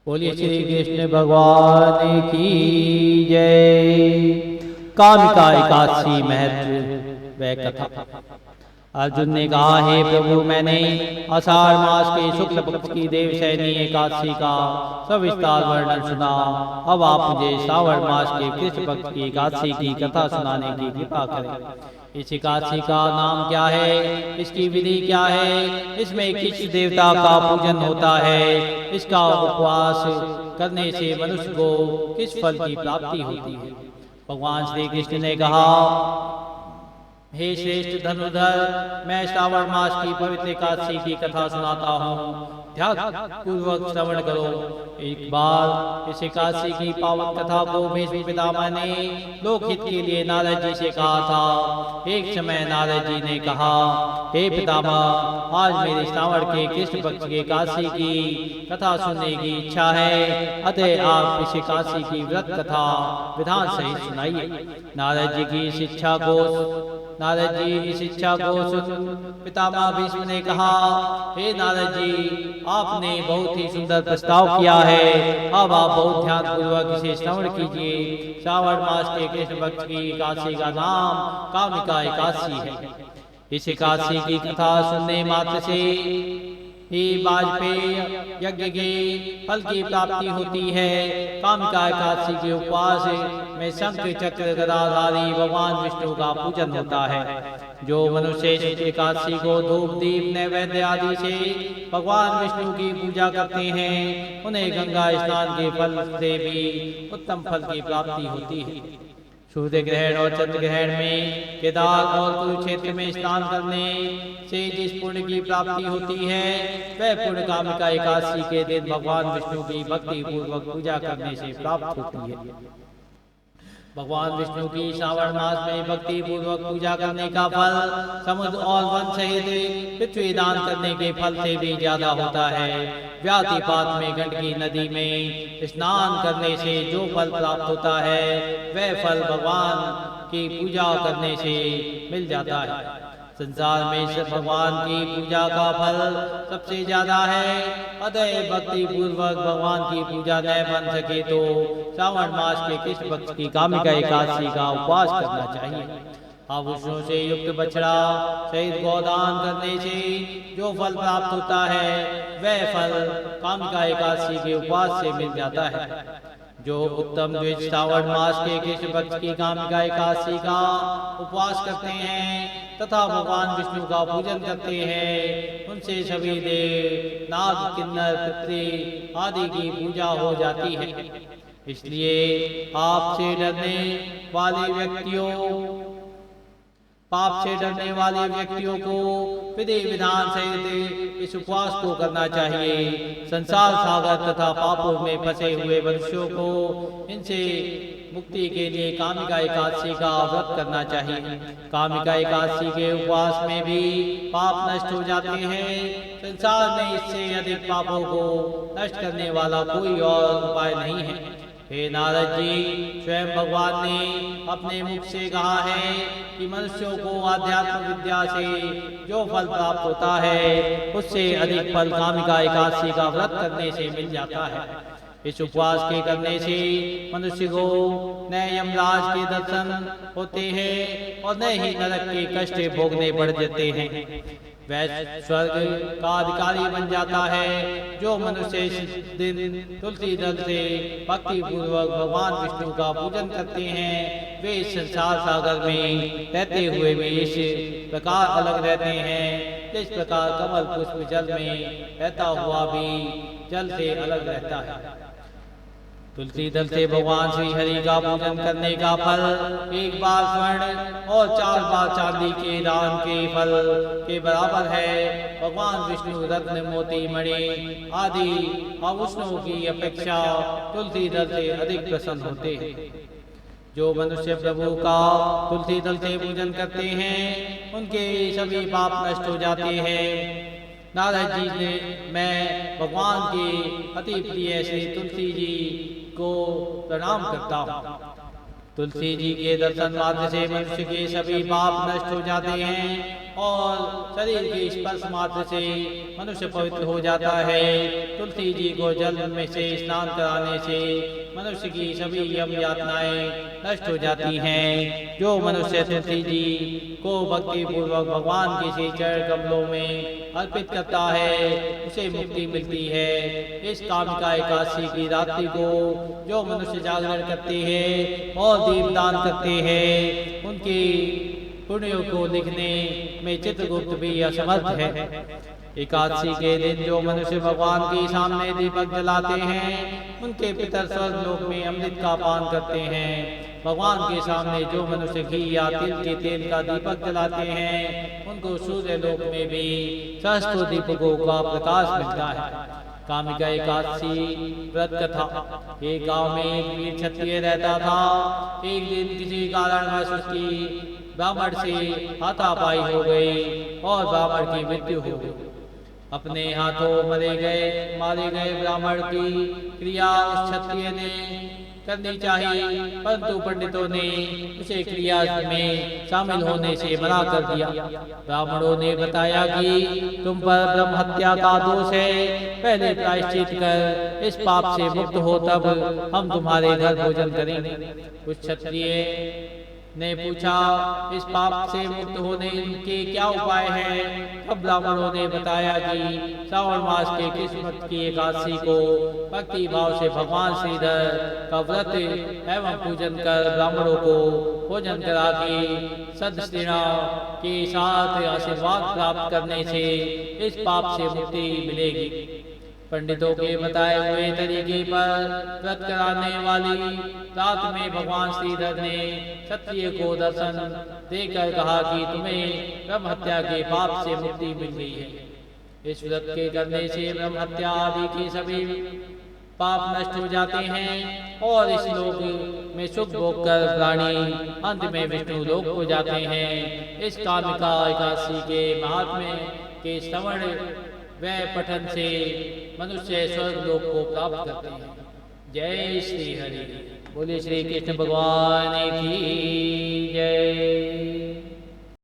बोलिए श्री कृष्ण भगवान की जय। कामिका एकादशी महत्व व कथा। अर्जुन ने कहा, हे प्रभु, मैंने आषाढ़ मास के शुक्ल पक्ष की देवशयनी एकादशी का सविस्तार वर्णन सुना। अब आप मुझे श्रावण मास के कृष्ण पक्ष की एकादशी की कथा सुनाने की कृपा करें। इस एकादशी का नाम क्या है, इसकी विधि क्या है, इसमें किस देवता का पूजन होता है, इसका उपवास करने से मनुष्य को किस फल की प्राप्ति होती है। भगवान श्री कृष्ण ने कहा, हे श्रेष्ठ धनुर्धर, मैं श्रावण मास की पवित्र एकादशी की कथा सुनाता हूँ, ध्यान पूर्वक श्रवण करो। एक बार इस एकादशी की पावन कथा को भीष्म पितामह ने लोकहित के लिए नारद जी से कहा था। एक समय नारद जी ने कहा, हे पितामह, आज मेरे श्रावण के कृष्ण पक्ष की एकादशी की कथा सुनने की इच्छा है, अतः आप इस एकादशी की व्रत कथा विधान सहित सुनाइए। नारद जी की इस इच्छा को सुन पितामह भीष्म ने कहा, हे नारद जी, आपने बहुत ही सुंदर प्रस्ताव किया है। अब आप बहुत ध्यान पूर्वक इसे श्रवण कीजिए। श्रावण मास के कृष्ण पक्ष की एकादशी का नाम कामिका एकादशी है। इस एकादशी की कथा सुनने मात्र से ही वाजपेय यज्ञ के फल की प्राप्ति होती है। कामिका एकादशी के उपवास में शंख चक्र गदाधारी भगवान विष्णु का पूजन होता है। जो मनुष्य इस एकादशी को धूप दीप नैवेद्य आदि से भगवान विष्णु की पूजा करते हैं, उन्हें गंगा स्नान के फल से भी उत्तम फल की प्राप्ति होती है। सूर्य ग्रहण और चंद्र ग्रहण में केदार और कुरुक्षेत्र में स्नान करने से जिस पुण्य की प्राप्ति होती है, वह पुण्य कामिका एकादशी के दिन भगवान विष्णु की भक्ति पूर्वक पूजा करने से प्राप्त होती है। भगवान विष्णु की श्रावण मास में भक्ति पूर्वक पूजा करने का फल समुद्र और वन सहित पृथ्वी दान करने के फल से भी ज्यादा होता है। व्यातिपात में गंडकी नदी में स्नान करने से जो फल प्राप्त होता है, वह फल भगवान की पूजा करने से मिल जाता है। संसार में भगवान की पूजा का फल सबसे ज्यादा है, अतः भक्ति पूर्वक भगवान की पूजा न बन सके तो श्रावण मास के कृष्ण पक्ष की कामिका एकादशी का उपवास करना चाहिए। आभूषणों से युक्त बछड़ा सहित गोदान करने से जो फल प्राप्त होता है, वह फल कामिका एकादशी के उपवास से मिल जाता है। जो उत्तम द्विज श्रावण मास के कृष्ण पक्ष की कामिका एकादशी का उपवास करते हैं तथा भगवान विष्णु का पूजन करते हैं, उनसे सभी देव नाग किन्नर पितृ आदि की पूजा हो जाती है। इसलिए आपसे डरने वाले व्यक्तियों को विधि विधान सहित इस उपवास को करना चाहिए। संसार सागर तथा पापों में फंसे हुए मनुष्यों को इनसे मुक्ति के लिए कामिका एकादशी का व्रत करना चाहिए। कामिका एकादशी के उपवास में भी पाप नष्ट हो जाते हैं। संसार में इससे अधिक पापों को नष्ट करने वाला कोई और उपाय नहीं है। हे नारद जी, स्वयं भगवान ने अपने मुख से कहा है कि मनुष्यों को आध्यात्म विद्या से जो फल प्राप्त होता है, उससे अधिक फल कामिका एकादशी का व्रत करने से मिल जाता है। इस उपवास के करने से मनुष्य को न यमराज के दर्शन होते हैं और न ही नरक के कष्ट भोगने पड़ जाते हैं। वह स्वर्ग का अधिकारी बन जाता है। जो मनुष्य इस दिन तुलसी दल से भक्ति पूर्वक भगवान विष्णु का पूजन करते हैं, वे इस संसार सागर में रहते हुए भी इस प्रकार अलग रहते हैं, जिस प्रकार कमल पुष्प जल में रहता हुआ भी जल से अलग रहता है। तुलसी दल से भगवान श्री हरि का पूजन करने का फल एक बार स्वर्ण और 4 बार चांदी के दान के फल के बराबर है। भगवान विष्णु रत्न मोती मणि आदि आभूषणों की अपेक्षा तुलसी दल से अधिक प्रसन्न होते हैं। जो मनुष्य प्रभु का तुलसी दल से पूजन करते हैं, उनके सभी पाप नष्ट हो जाते हैं। नारद जी ने मैं भगवान के अति प्रिय श्री तुलसी जी को प्रणाम करता हूँ। तुलसी जी के दर्शन मात्र से मनुष्य के सभी पाप नष्ट हो जाते हैं। और शरीर के स्पर्श मात्र से मनुष्य पवित्र हो जाता है। तुलसी जी को जल में से स्नान कराने से मनुष्य की सभी यम यातनाएं नष्ट हो जाती हैं। जो मनुष्य तुलसी जी को भक्ति पूर्वक भगवान के श्री चरण कमलों में अर्पित करता है उसे मुक्ति मिलती है। इस कामिका एकादशी की रात्रि को जो मनुष्य जागरण करते हैं और दीपदान करते हैं उनकी पुण्यों को लिखने में चित्रगुप्त भी असमर्थ है। एकादशी के दिन जो मनुष्य भगवान के सामने दीपक जलाते हैं उनके पितर स्वर्ग लोक में अमृत का पान करते हैं। भगवान के सामने जो मनुष्य घी या तिल के तेल का दीपक जलाते हैं उनको सूर्य लोक में भी सहस्त्रों दीपकों का प्रकाश मिलता है। कामिका एकादशी व्रत कथा। एक गांव में एक वीर क्षत्रिय रहता था। एक दिन किसी कारणवश उसकी ब्राह्मण से हाथापाई हो गई और ब्राह्मण की मृत्यु हो गई। अपने हाथों मारे गए ब्राह्मण की क्रिया उस क्षत्रिय ने करनी चाहिए, परंतु पंडितों ने उसे क्रिया में शामिल होने से मना कर दिया। ब्राह्मणों ने बताया कि तुम पर ब्रह्म हत्या का दोष है, पहले प्रायश्चित कर इस पाप से मुक्त हो तब हम तुम्हारे घर भोजन करेंगे। उस क्षत्रिय ने पूछा इस पाप से मुक्त होने के क्या उपाय है। तब ब्राह्मणों ने बताया कि श्रावण मास के किस्मत की एकादशी को भक्ति भाव से भगवान श्रीधर का व्रत एवं पूजन कर ब्राह्मणों को भोजन करा के सदस्त्रीणा के साथ आशीर्वाद प्राप्त करने से इस पाप से मुक्ति मिलेगी। पंडितों के बताए हुए तरीके पर व्रत कराने वाली रात में भगवान श्रीधर ने क्षत्रिय को दर्शन देकर कहा कि तुम्हें ब्रह्म हत्या के पाप से मुक्ति मिल गई है। इस व्रत के करने से ब्रह्म हत्या आदि के सभी पाप नष्ट हो जाते हैं और इस लोक में सुख भोग कर प्राणी अंत में विष्णु लोक को जाते हैं। इस कामिका एकादशी के महात्म्य के श्रवण व पठन से मनुष्य स्वर्ग लोक को प्राप्त करते हैं। जय श्री हरि। बोले श्री कृष्ण भगवान की जय।